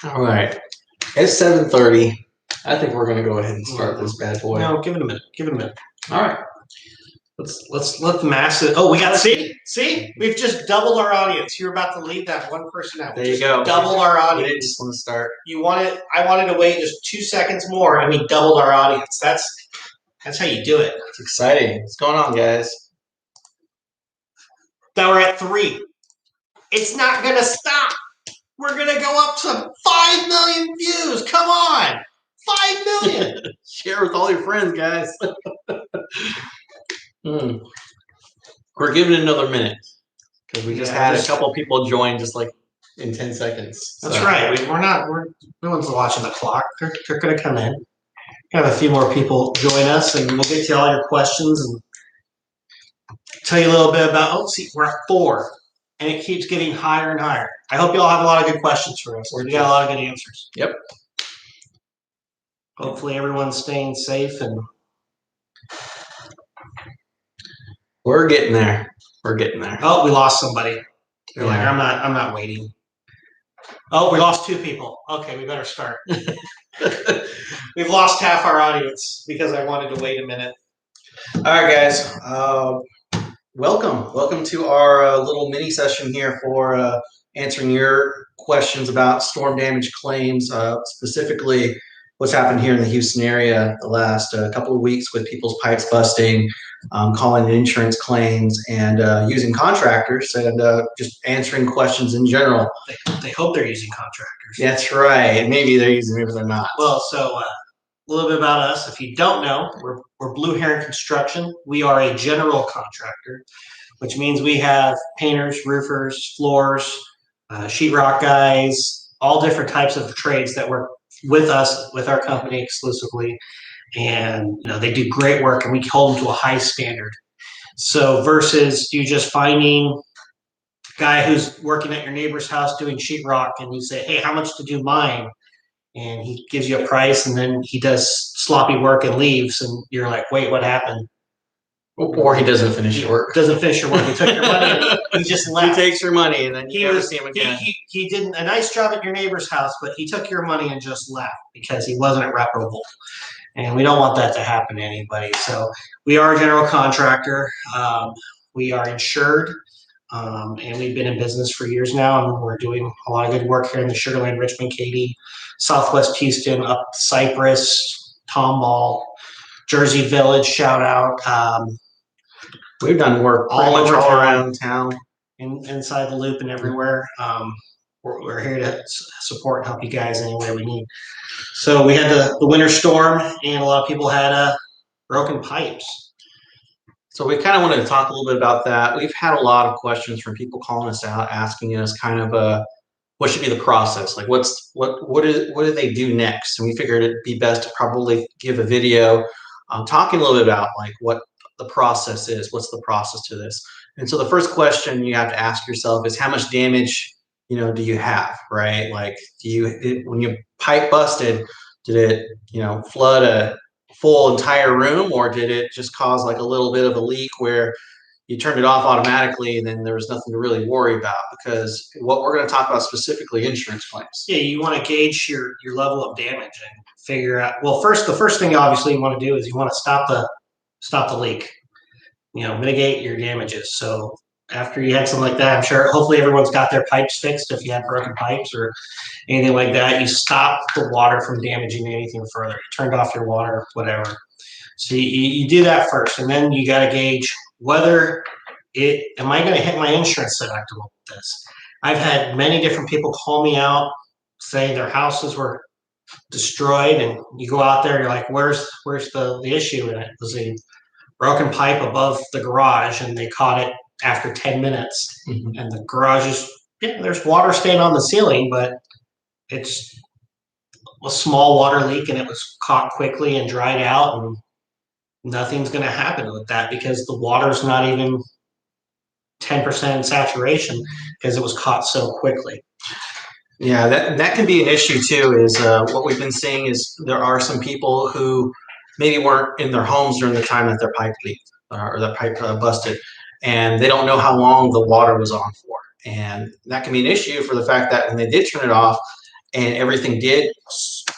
All right. It's 7:30. I think we're going to go ahead and start this bad boy. No, give it a minute. Give it a minute. All right. Let's mass it. Oh, we got see? We've just doubled our audience. You're about to leave that one person out. There you go. Doubled our We audience. didn't just want to start. I wanted to wait just 2 seconds more, and we doubled our audience. That's how you do it. It's exciting. What's going on, guys? Now we're at 3. It's not gonna stop. We're gonna go up to 5 million views. Come on, 5 million. Share with all your friends, guys. We're giving it another minute because we just had a couple people join just like in 10 seconds. That's right. No one's watching the clock. They're gonna come in. Have a few more people join us, and we'll get to all your questions and tell you a little bit about. Oh, see, we're at 4. And it keeps getting higher and higher. I hope you all have a lot of good questions for us. We got a lot of good answers. Yep. Hopefully everyone's staying safe and we're getting there. We're getting there. Oh, we lost somebody. They're like, I'm not waiting. Oh, we lost 2 people. Okay, we better start. We've lost half our audience because I wanted to wait a minute. All right, guys. Welcome to our little mini session here for answering your questions about storm damage claims, specifically what's happened here in the Houston area the last couple of weeks with people's pipes busting, calling in insurance claims, and using contractors and just answering questions in general. They hope they're using contractors. That's right. Maybe they're using, maybe they're not. Well, so a little bit about us. If you don't know, we're Blue Heron Construction. We are a general contractor, which means we have painters, roofers, floors, sheetrock guys, all different types of trades that work with us, with our company exclusively. And they do great work, and we hold them to a high standard. So versus you just finding a guy who's working at your neighbor's house doing sheetrock, and you say, hey, how much to do mine? And he gives you a price, and then he does sloppy work and leaves, and you're like, wait, what happened? Or he doesn't finish your work. Doesn't finish your work. He took your money and he just left. He takes your money and then you never see him again. He did a nice job at your neighbor's house, but he took your money and just left because he wasn't reputable. And we don't want that to happen to anybody. So we are a general contractor. We are insured. And we've been in business for years now, and we're doing a lot of good work here in the Sugar Land, Richmond, Katy, Southwest Houston, up Cypress, Tomball, Jersey Village, shout out. We've done work all around town, inside the loop and everywhere. We're here to support and help you guys any way we need. So we had the winter storm, and a lot of people had broken pipes. So we kind of wanted to talk a little bit about that. We've had a lot of questions from people calling us out, asking us kind of what should be the process, like what do they do next? And we figured it'd be best to probably give a video talking a little bit about like what the process is, what's the process to this. And so the first question you have to ask yourself is how much damage do you have, right? Like when your pipe busted, did it flood a full entire room, or did it just cause like a little bit of a leak where you turned it off automatically and then there was nothing to really worry about? Because what we're going to talk about specifically, insurance claims. Yeah, you want to gauge your level of damage and figure out. Well, the first thing obviously you want to do is you want to stop the leak. Mitigate your damages. So after you had something like that, I'm sure hopefully everyone's got their pipes fixed. If you had broken pipes or anything like that, you stop the water from damaging anything further. You turned off your water, whatever. So you do that first, and then you got to gauge whether am I going to hit my insurance deductible with this? I've had many different people call me out saying their houses were destroyed, and you go out there, you're like, where's the issue? And it was a broken pipe above the garage, and they caught it after 10 minutes. Mm-hmm. And the garage is, there's water staying on the ceiling, but it's a small water leak, and it was caught quickly and dried out, and nothing's going to happen with that because the water's not even 10% saturation because it was caught so quickly. Yeah, that can be an issue too, is what we've been seeing is there are some people who maybe weren't in their homes during the time that their pipe leaked or the pipe busted, and they don't know how long the water was on for. And that can be an issue for the fact that when they did turn it off, and everything did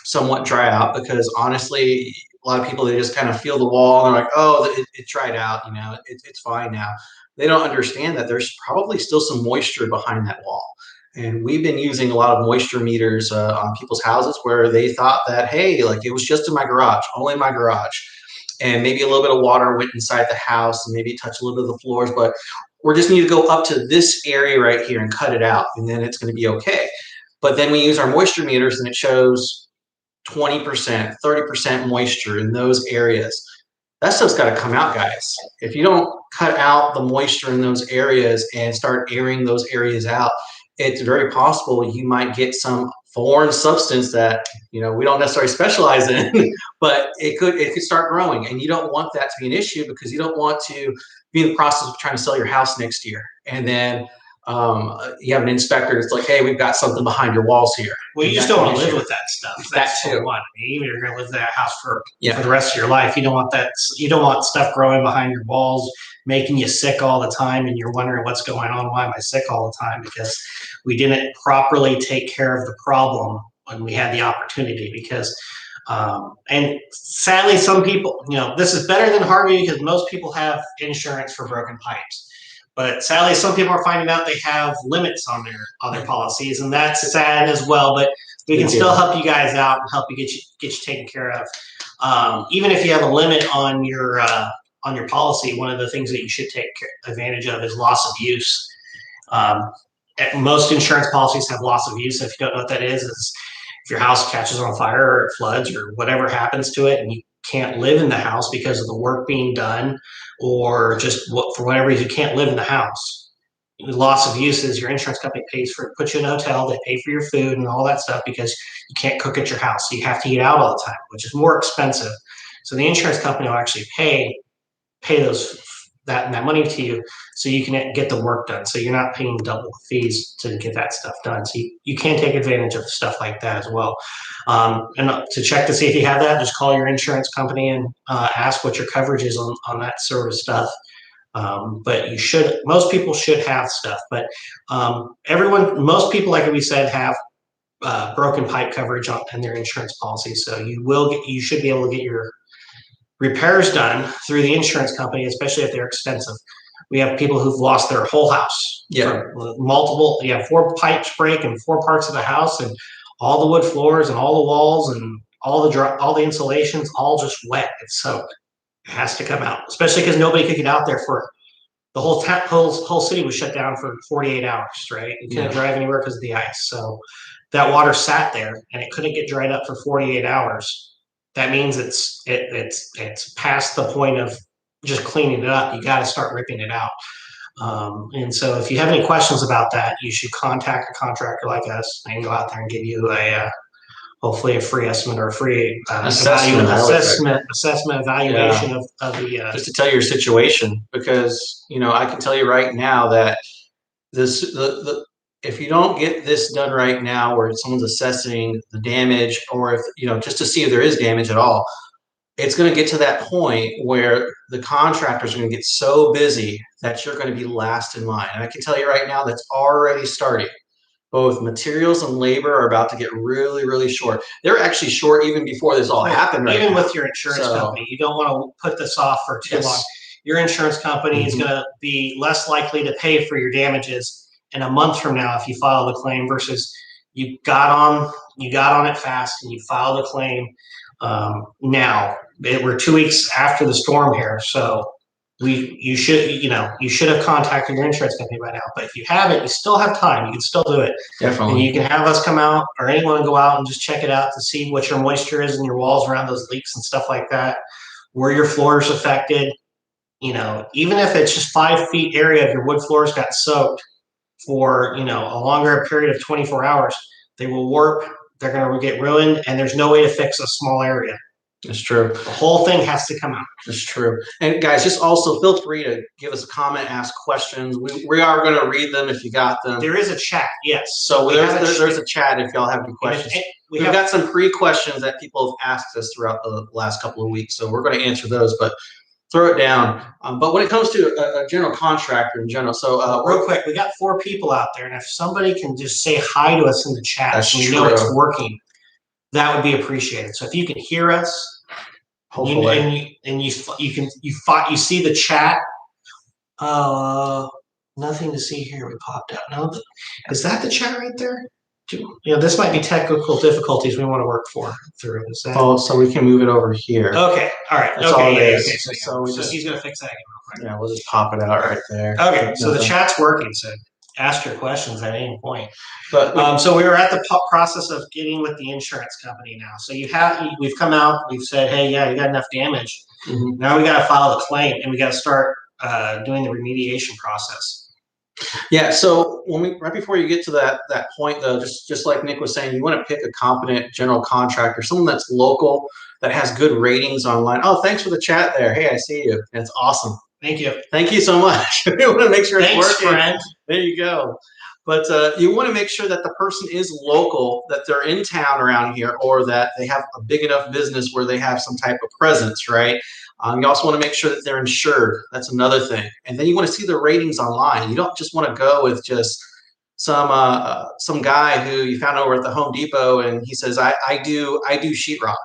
somewhat dry out, because honestly, a lot of people, they just kind of feel the wall and they're like, oh, it dried out, it's fine now. They don't understand that there's probably still some moisture behind that wall. And we've been using a lot of moisture meters on people's houses where they thought that, hey, like it was just in my garage, only in my garage. And maybe a little bit of water went inside the house and maybe touched a little bit of the floors, but we just need to go up to this area right here and cut it out, and then it's going to be okay. But then we use our moisture meters and it shows 20%, 30% moisture in those areas. That stuff's got to come out, guys. If you don't cut out the moisture in those areas and start airing those areas out, it's very possible you might get some foreign substance that we don't necessarily specialize in, but it could start growing, and you don't want that to be an issue, because you don't want to be in the process of trying to sell your house next year, and then you have an inspector that's like, hey, we've got something behind your walls here. Well, you just don't want to live with that stuff. That's too. One. Even if you're going to live in that house for the rest of your life, you don't want that. You don't want stuff growing behind your walls, making you sick all the time, and you're wondering what's going on. Why am I sick all the time? Because we didn't properly take care of the problem when we had the opportunity. Because and sadly, some people, this is better than Harvey because most people have insurance for broken pipes. But sadly, some people are finding out they have limits on their policies, and that's sad as well. But we can still help you guys out and help you get you taken care of. Even if you have a limit on your policy, one of the things that you should take advantage of is loss of use. Most insurance policies have loss of use. If you don't know what that is if your house catches on fire or it floods or whatever happens to it, and you can't live in the house because of the work being done, or just for whatever reason you can't live in the house. Loss of use is your insurance company puts you in a hotel, they pay for your food and all that stuff because you can't cook at your house. So you have to eat out all the time, which is more expensive. So the insurance company will actually pay that money to you so you can get the work done. So you're not paying double fees to get that stuff done. So you can take advantage of stuff like that as well. And to check to see if you have that, just call your insurance company and ask what your coverage is on that sort of stuff. But most people should have stuff, but most people, like we said, have broken pipe coverage in their insurance policy. So you should be able to get your repairs done through the insurance company, especially if they're expensive. We have people who've lost their whole house. Yeah. Multiple. You have 4 pipes break in 4 parts of the house, and all the wood floors and all the walls and all the insulations all just wet. It's soaked. It has to come out, especially because nobody could get out there for the whole city was shut down for 48 hours. Right, you couldn't drive anywhere because of the ice. So that water sat there and it couldn't get dried up for 48 hours. That means it's past the point of just cleaning it up. You got to start ripping it out. And so if you have any questions about that, you should contact a contractor like us and go out there and give you hopefully a free estimate or a free assessment evaluation of the just to tell you your situation, because I can tell you right now that if you don't get this done right now, where someone's assessing the damage, or if just to see if there is damage at all, it's going to get to that point where the contractors are going to get so busy that you're going to be last in line. And I can tell you right now, that's already starting. Both materials and labor are about to get really, really short. They're actually short even before this all happened. Even with your insurance company, you don't want to put this off for too long. Your insurance company is going to be less likely to pay for your damages in a month from now if you file the claim versus you got on it fast and you filed a claim now. We're 2 weeks after the storm here, so you should have contacted your insurance company by now. But if you haven't, you still have time. You can still do it. Definitely. And you can have us come out, or anyone go out and just check it out to see what your moisture is in your walls around those leaks and stuff like that, where your floor is affected. Even if it's just 5 feet area of your wood floors got soaked for a longer period of 24 hours, they will warp. They're going to get ruined, and there's no way to fix a small area. That's true. The whole thing has to come out. That's true. And guys, just also feel free to give us a comment, ask questions. We are going to read them if you got them. There is a chat, yes. So there's a chat if y'all have any questions. We've got some pre-questions that people have asked us throughout the last couple of weeks, so we're going to answer those. But throw it down. But when it comes to a general contractor in general, so real quick, we got 4 people out there, and if somebody can just say hi to us in the chat that's so we true. know it's working, that would be appreciated. So if you can hear us, hopefully, you see the chat. Nothing to see here. We popped out. No, is that the chat right there? This might be technical difficulties we want to work through. Is that? Oh, so we can move it over here. Okay. All right. That's okay. all it Yeah. is. Okay. So he's gonna fix that again real quick. Yeah, we'll just pop it out right there. Okay. So the chat's working. So ask your questions at any point. But so we were at the process of getting with the insurance company now. So we've come out. We've said, hey, yeah, you got enough damage. Mm-hmm. Now we got to file the claim and we got to start doing the remediation process. Yeah, so right before you get to that point though, just like Nick was saying, you want to pick a competent general contractor, someone that's local, that has good ratings online. Oh, thanks for the chat there. Hey, I see you. That's awesome. Thank you. Thank you so much. We want to make sure it's working. Friend. There you go. But you want to make sure that the person is local, that they're in town around here, or that they have a big enough business where they have some type of presence, right? You also want to make sure that they're insured. That's another thing. And then you want to see their ratings online. You don't just want to go with just some guy who you found over at the Home Depot and he says, I do sheetrock.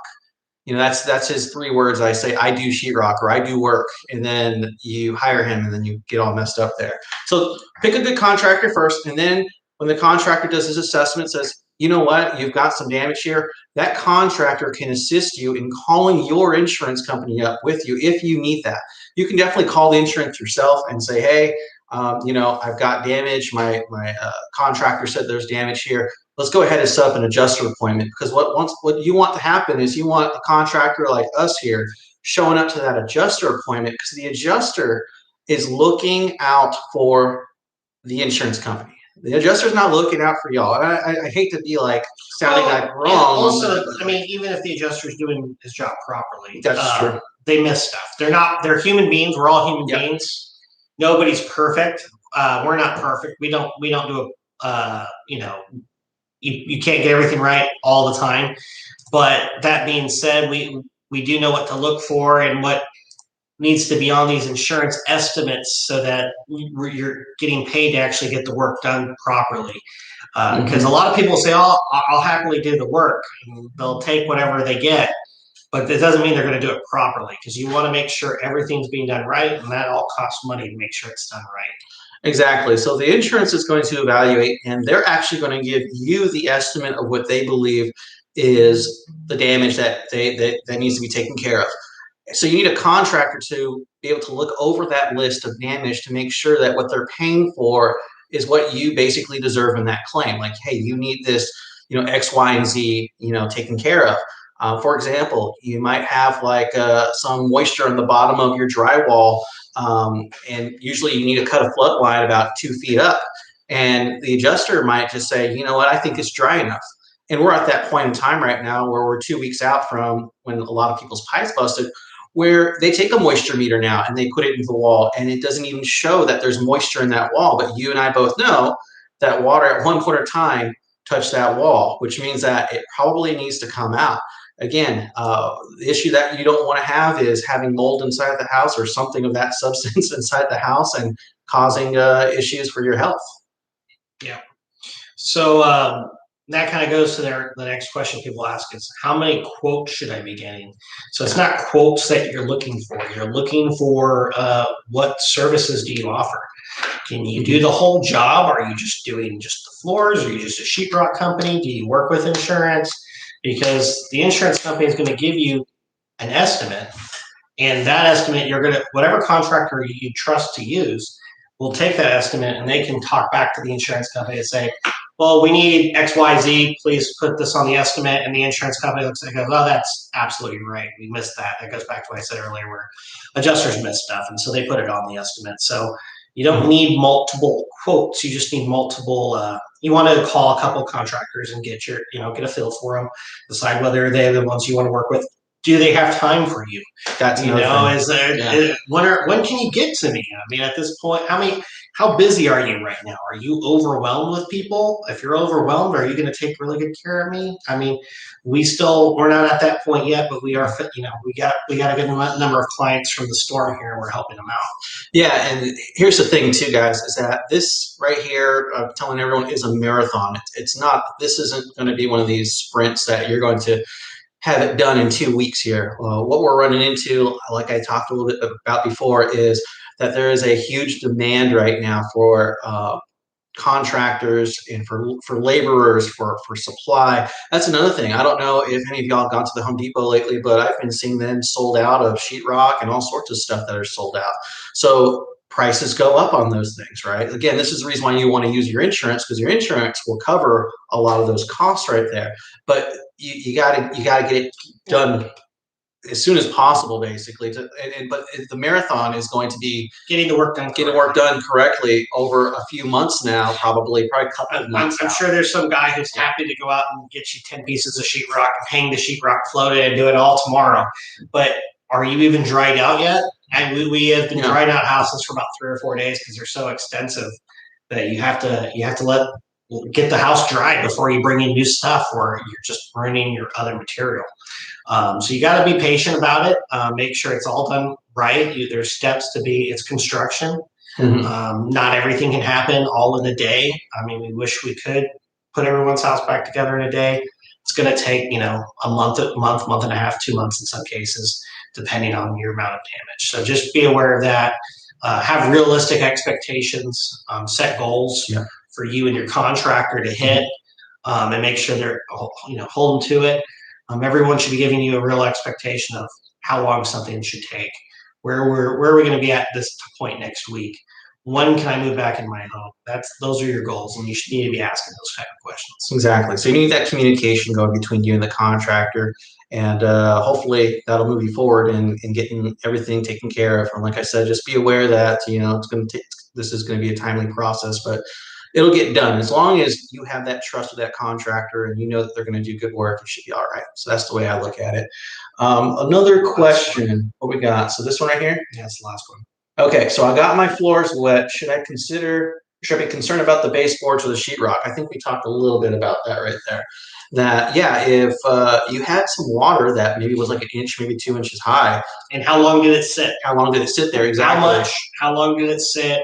That's his 3 words. I say, I do sheetrock or I do work. And then you hire him and then you get all messed up there. So pick a good contractor first. And then when the contractor does his assessment, says, you know what, you've got some damage here, that contractor can assist you in calling your insurance company up with you if you need that. You can definitely call the insurance yourself and say, hey, I've got damage. My contractor said there's damage here. Let's go ahead and set up an adjuster appointment, because what you want to happen is you want a contractor like us here showing up to that adjuster appointment, because the adjuster is looking out for the insurance company. The adjuster's not looking out for y'all. And I hate to be like sounding like wrong. Also, even if the adjuster's doing his job properly, that's true. They miss stuff. They're human beings. We're all human beings. Nobody's perfect. We're not perfect. We don't do you can't get everything right all the time. But that being said, we do know what to look for and what needs to be on these insurance estimates so that you're getting paid to actually get the work done properly. Because a lot of people say, oh, I'll happily do the work. They'll take whatever they get. But that doesn't mean they're going to do it properly, because you want to make sure everything's being done right, and that all costs money to make sure it's done right. Exactly. So the insurance is going to evaluate, and they're actually going to give you the estimate of what they believe is the damage that needs to be taken care of. So you need a contractor to be able to look over that list of damage to make sure that what they're paying for is what you basically deserve in that claim. Like, hey, you need this, X, Y, and Z, taken care of. For example, you might have like some moisture on the bottom of your drywall, and usually you need to cut a flood line about 2 feet up. And the adjuster might just say, you know what, I think it's dry enough. And we're at that point in time right now where we're 2 weeks out from when a lot of people's pipes busted, where they take a moisture meter now and they put it into the wall, and it doesn't even show that there's moisture in that wall. But you and I both know that water at one point in time touched that wall, which means that it probably needs to come out. Again, the issue that you don't want to have is having mold inside the house or something of that substance inside the house and causing issues for your health. Yeah. So that kind of goes to the next question people ask is, how many quotes should I be getting? So it's not quotes that you're looking for. You're looking for what services do you offer? Can you do the whole job? Are you just doing just the floors? Are you just a sheetrock company? Do you work with insurance? Because the insurance company is going to give you an estimate, and that estimate, whatever contractor you trust to use will take that estimate, and they can talk back to the insurance company and say, well, we need X, Y, Z, please put this on the estimate. And the insurance company looks and goes, oh, that's absolutely right. We missed that. That goes back to what I said earlier, where adjusters miss stuff, and so they put it on the estimate. So you don't need multiple quotes. You just need multiple. You want to call a couple of contractors and get a feel for them, decide whether they're the ones you want to work with. do they have time for you? That's You another know, thing. is there Yeah. when can you get to me? I mean, at this point, how busy are you right now? Are you overwhelmed with people? If you're overwhelmed, are you going to take really good care of me? I mean, we're not at that point yet, but we are. You know, we got a good number of clients from the storm here, and we're helping them out. Yeah, and here's the thing too, guys, is that this right here, I'm telling everyone, is a marathon. It's not. This isn't going to be one of these sprints that you're going to have it done in 2 weeks here. What we're running into, like I talked a little bit about before, is that there is a huge demand right now for contractors and for laborers for supply. That's another thing. I don't know if any of y'all gone to the Home Depot lately, but I've been seeing them sold out of sheetrock and all sorts of stuff that are sold out. So prices go up on those things, right? Again, this is the reason why you want to use your insurance, because your insurance will cover a lot of those costs right there. But you gotta get it done as soon as possible, basically. But the marathon is going to be getting the work done. Getting work done correctly over a few months now, probably a couple of months. I'm sure there's some guy who's happy to go out and get you 10 pieces of sheetrock and hang the sheetrock, float it, and do it all tomorrow. But are you even dried out yet? And we have been drying out houses for about 3 or 4 days because they're so extensive that you have to get the house dry before you bring in new stuff, or you're just ruining your other material. So you got to be patient about it. Make sure it's all done right. There's steps to be. It's construction. Not everything can happen all in a day. I mean, we wish we could put everyone's house back together in a day. It's going to take, a month and a half, 2 months in some cases, depending on your amount of damage. So just be aware of that. Have realistic expectations. Set goals for you and your contractor to hit, and make sure they're, holding to it. Everyone should be giving you a real expectation of how long something should take. Where are we going to be at this point next week? When can I move back in my home? Those are your goals, and you should need to be asking those type of questions. Exactly. So you need that communication going between you and the contractor, and hopefully that'll move you forward in getting everything taken care of. And like I said, just be aware that this is going to be a timely process, but it'll get done as long as you have that trust with that contractor and you know that they're going to do good work. It should be all right. So that's the way I look at it. Another question. What we got? So this one right here. Yeah, that's the last one. Okay, so I got my floors wet. Should I be concerned about the baseboards or the sheetrock? I think we talked a little bit about that right there. That, yeah, if you had some water that maybe was like an inch, maybe 2 inches high. And how long did it sit? How long did it sit there? Exactly. How much? How long did it sit?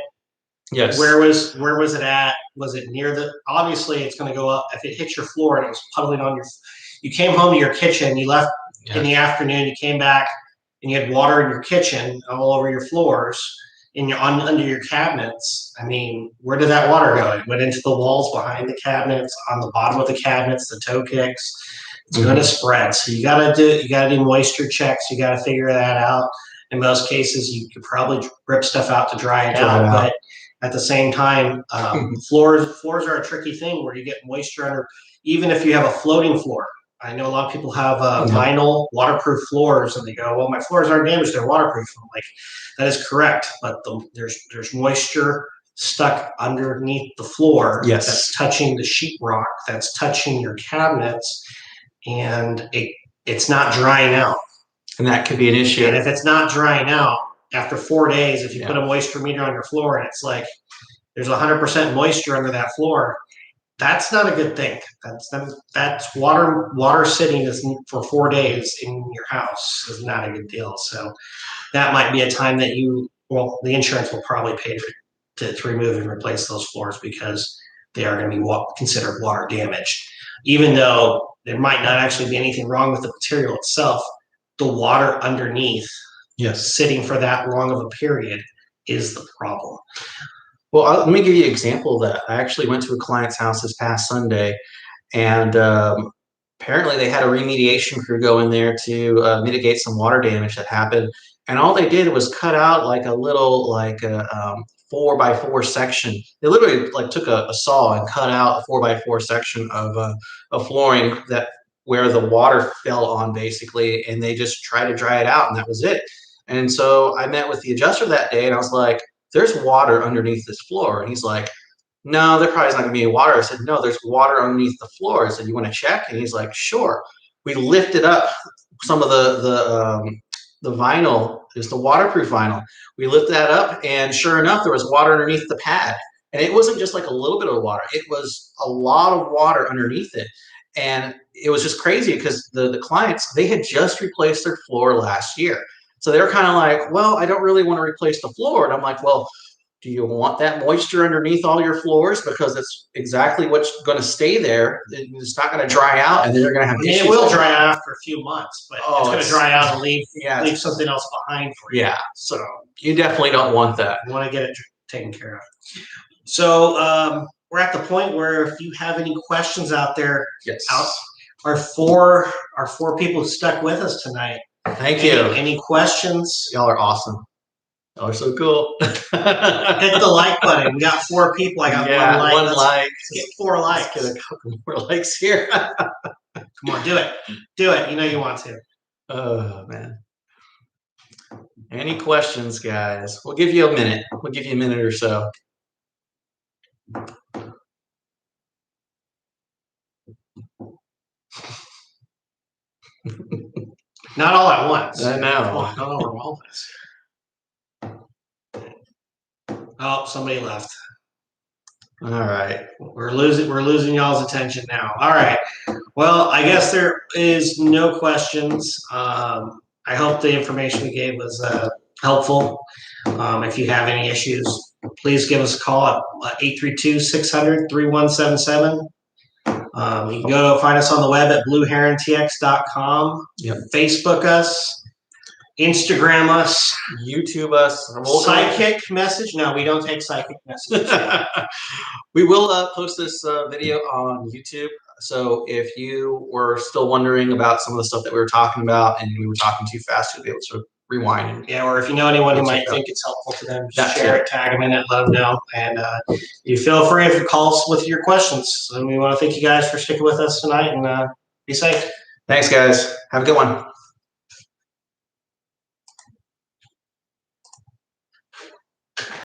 Yes. Where was it at? Was it near obviously it's going to go up. If it hit your floor and it was puddling on you came home to your kitchen, you left in the afternoon, you came back, and you had water in your kitchen all over your floors, under your cabinets. I mean, where did that water go? It went into the walls behind the cabinets, on the bottom of the cabinets, the toe kicks. It's going to spread. So you gotta do moisture checks. You gotta figure that out. In most cases, you could probably rip stuff out to dry it out. But at the same time, floors are a tricky thing where you get moisture under, even if you have a floating floor. I know a lot of people have vinyl waterproof floors, and they go, "Well, my floors aren't damaged; they're waterproof." I'm like, that is correct, but there's moisture stuck underneath the floor that's touching the sheetrock, that's touching your cabinets, and it's not drying out. And that could be an issue. And if it's not drying out after 4 days, if you put a moisture meter on your floor and it's like there's 100% moisture under that floor, that's not a good thing. That's water sitting for 4 days in your house is not a good deal. So that might be a time that the insurance will probably pay to remove and replace those floors, because they are going to be considered water damaged. Even though there might not actually be anything wrong with the material itself, the water underneath sitting for that long of a period is the problem. Well, let me give you an example of that. I actually went to a client's house this past Sunday, and apparently they had a remediation crew go in there to mitigate some water damage that happened. And all they did was cut out like a little 4x4 section. They literally took a saw and cut out a 4x4 section of flooring where the water fell on, basically, and they just tried to dry it out, and that was it. And so I met with the adjuster that day, and I was like, "There's water underneath this floor." And he's like, "No, there probably is not going to be any water." I said, "No, there's water underneath the floor." I said, "You want to check?" And he's like, "Sure." We lifted up some of the vinyl, just the waterproof vinyl. We lift that up, and sure enough, there was water underneath the pad. And it wasn't just like a little bit of water; it was a lot of water underneath it. And it was just crazy because the clients, they had just replaced their floor last year, so they were kind of like, "Well, I don't really want to replace the floor." And I'm like, "Well, do you want that moisture underneath all your floors? Because it's exactly what's going to stay there. It's not going to dry out, and then you're going to have issues." It will dry out after a few months, but Oh, it's going to dry out and leave yeah, leave something else behind for you. yeah. So you definitely don't want that. You want to get it taken care of. So we're at the point where if you have any questions out there, Yes. Our four people who stuck with us tonight. Thank you. Any questions? Y'all are awesome. Y'all are so cool. Hit the like button. We got 4 people. I got one like. One like. Let's get 4 likes. Let's get a couple more likes here. Come on, do it. Do it. You know you want to. Oh, man. Any questions, guys? We'll give you a minute. We'll give you a minute or so. Not all at once. I know. Not all at once. Oh, somebody left. All right. We're losing y'all's attention now. All right. Well, I guess there is no questions. I hope the information we gave was helpful. If you have any issues, please give us a call at 832-600-3177. You can go to find us on the web at blueherontx.com. Yep. Facebook us. Instagram us, YouTube us. Psychic message. No, we don't take psychic messages. We will post this video on YouTube. So if you were still wondering about some of the stuff that we were talking about and we were talking too fast, you'll be able to rewind. Yeah, or if you know anyone who might think it's helpful to them, just share it, tag them in it, let them know. And you feel free to call us with your questions. And we want to thank you guys for sticking with us tonight, and be safe. Thanks, guys. Have a good one.